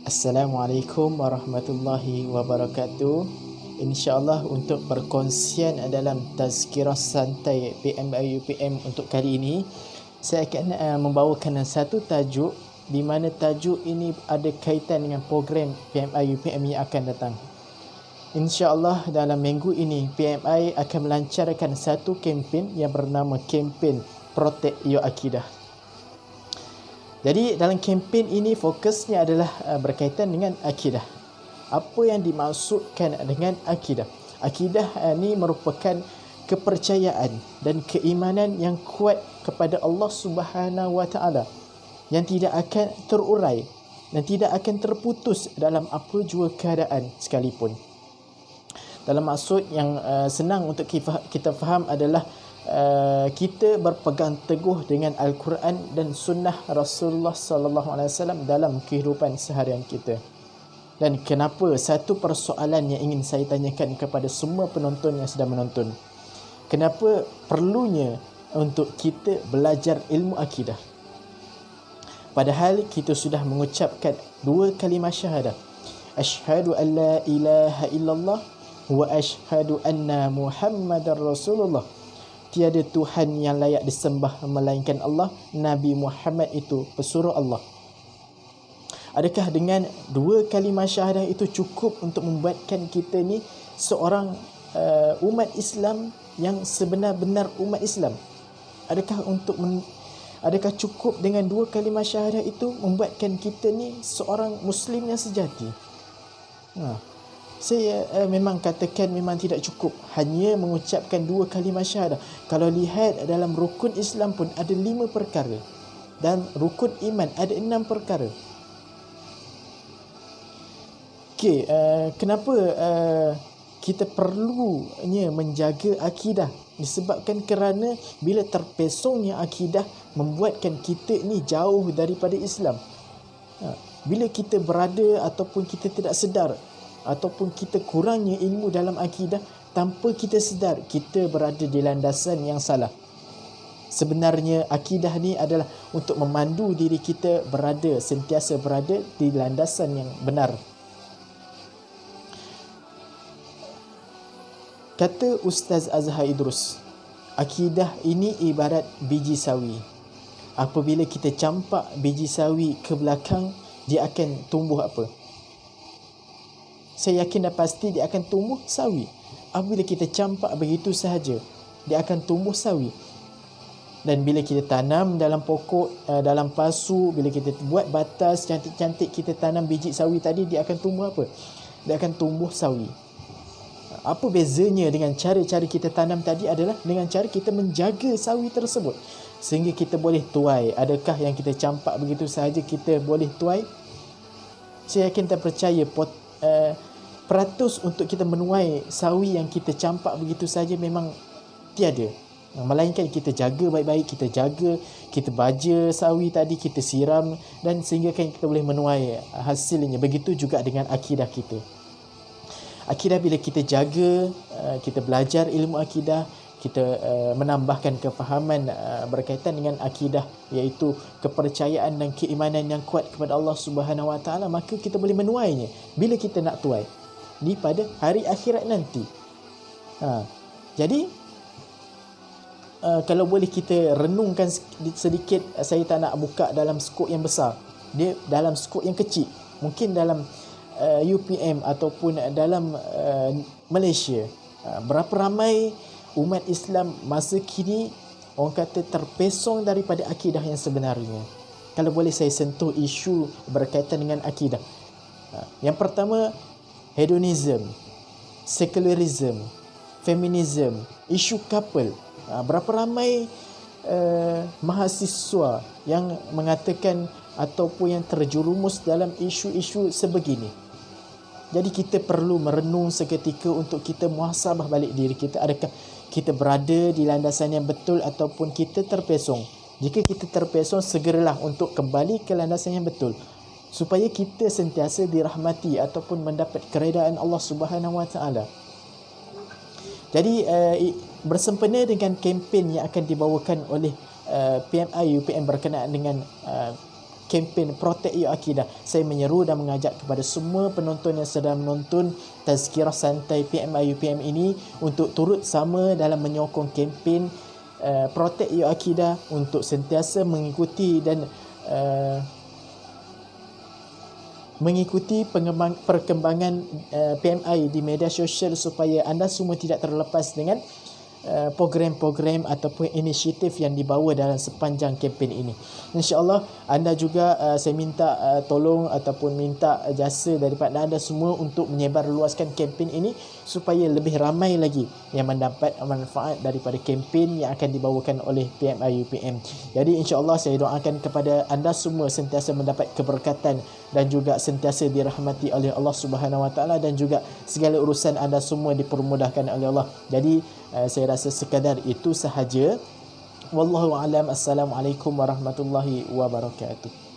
Assalamualaikum warahmatullahi wabarakatuh. InsyaAllah untuk perkongsian dalam tazkirah santai PMI UPM untuk kali ini, saya akan membawakan satu tajuk di mana tajuk ini ada kaitan dengan program PMI UPM yang akan datang. InsyaAllah dalam minggu ini PMI akan melancarkan satu kempen yang bernama kempen Protect Your Akidah. Jadi dalam kempen ini fokusnya adalah berkaitan dengan akidah. Apa yang dimaksudkan dengan akidah? Akidah ini merupakan kepercayaan dan keimanan yang kuat kepada Allah Subhanahu Wa Taala yang tidak akan terurai dan tidak akan terputus dalam apa jua keadaan sekalipun. Dalam maksud yang senang untuk kita faham adalah kita berpegang teguh dengan Al-Quran dan Sunnah Rasulullah Sallallahu Alaihi Wasallam dalam kehidupan seharian kita. Dan kenapa satu persoalan yang ingin saya tanyakan kepada semua penonton yang sedang menonton? Kenapa perlunya untuk kita belajar ilmu akidah? Padahal kita sudah mengucapkan dua kalimah syahadah. Asyhadu an la ilaha illallah wa asyhadu anna Muhammadar Rasulullah. Tiada Tuhan yang layak disembah melainkan Allah. Nabi Muhammad itu pesuruh Allah. Adakah dengan dua kalimah syahadah itu cukup untuk membuatkan kita ni seorang umat Islam yang sebenar-benar umat Islam? Adakah cukup dengan dua kalimah syahadah itu membuatkan kita ni seorang Muslim yang sejati? Saya memang katakan memang tidak cukup hanya mengucapkan dua kalimah syahadah. Kalau lihat dalam rukun Islam pun ada 5 perkara dan rukun iman ada 6 perkara. Okey, kenapa kita perlunya menjaga akidah? Disebabkan kerana bila terpesongnya akidah membuatkan kita ni jauh daripada Islam. Bila kita berada ataupun kita tidak sedar ataupun kita kurangnya ilmu dalam akidah, tanpa kita sedar kita berada di landasan yang salah. Sebenarnya akidah ni adalah untuk memandu diri kita sentiasa berada di landasan yang benar. Kata Ustaz Azhar Idrus, akidah ini ibarat biji sawi. Apabila kita campak biji sawi ke belakang, dia akan tumbuh apa? Saya yakin dan pasti dia akan tumbuh sawi. Apabila kita campak begitu sahaja, dia akan tumbuh sawi. Dan bila kita tanam dalam pokok, dalam pasu, bila kita buat batas cantik-cantik, kita tanam biji sawi tadi, dia akan tumbuh apa? Dia akan tumbuh sawi. Apa bezanya dengan cara-cara kita tanam tadi adalah dengan cara kita menjaga sawi tersebut sehingga kita boleh tuai. Adakah yang kita campak begitu sahaja kita boleh tuai? Saya yakin dan percaya peratus untuk kita menuai sawi yang kita campak begitu saja memang tiada. Melainkan kita jaga baik-baik, kita baja sawi tadi, kita siram dan sehingga kita boleh menuai hasilnya. Begitu juga dengan akidah kita. Akidah bila kita jaga, kita belajar ilmu akidah, kita menambahkan kefahaman berkaitan dengan akidah, iaitu kepercayaan dan keimanan yang kuat kepada Allah Subhanahu Wa Taala, maka kita boleh menuainya bila kita nak tuai di pada hari akhirat nanti. Jadi kalau boleh kita renungkan sedikit, saya tak nak buka dalam skop yang besar, dia dalam skop yang kecil, mungkin dalam UPM ataupun dalam Malaysia. Berapa ramai umat Islam masa kini orang kata terpesong daripada akidah yang sebenarnya. Kalau boleh saya sentuh isu berkaitan dengan akidah. Yang pertama, hedonism, secularism, feminism, isu couple. Berapa ramai mahasiswa yang mengatakan ataupun yang terjerumus dalam isu-isu sebegini. Jadi kita perlu merenung seketika untuk kita muhasabah balik diri kita. Adakah kita berada di landasan yang betul ataupun kita terpesong? Jika kita terpesong, segeralah untuk kembali ke landasan yang betul supaya kita sentiasa dirahmati ataupun mendapat keredaan Allah Subhanahu Wa Taala. Jadi bersempena dengan kempen yang akan dibawakan oleh PMI UPM berkenaan dengan kempen Protect Your Akidah. Saya menyeru dan mengajak kepada semua penonton yang sedang menonton Tazkirah Santai PMI UPM ini untuk turut sama dalam menyokong kempen Protect Your Akidah, untuk sentiasa mengikuti dan mengikuti perkembangan PMI di media sosial supaya anda semua tidak terlepas dengan program-program ataupun inisiatif yang dibawa dalam sepanjang kempen ini. InsyaAllah anda juga saya minta tolong ataupun minta jasa daripada anda semua untuk menyebarluaskan kempen ini supaya lebih ramai lagi yang mendapat manfaat daripada kempen yang akan dibawakan oleh PMI UPM. Jadi insyaAllah saya doakan kepada anda semua sentiasa mendapat keberkatan dan juga sentiasa dirahmati oleh Allah Subhanahu Wa Taala, dan juga segala urusan anda semua dipermudahkan oleh Allah. Jadi saya rasa sekadar itu sahaja. Wallahu a'lam. Assalamualaikum warahmatullahi wabarakatuh.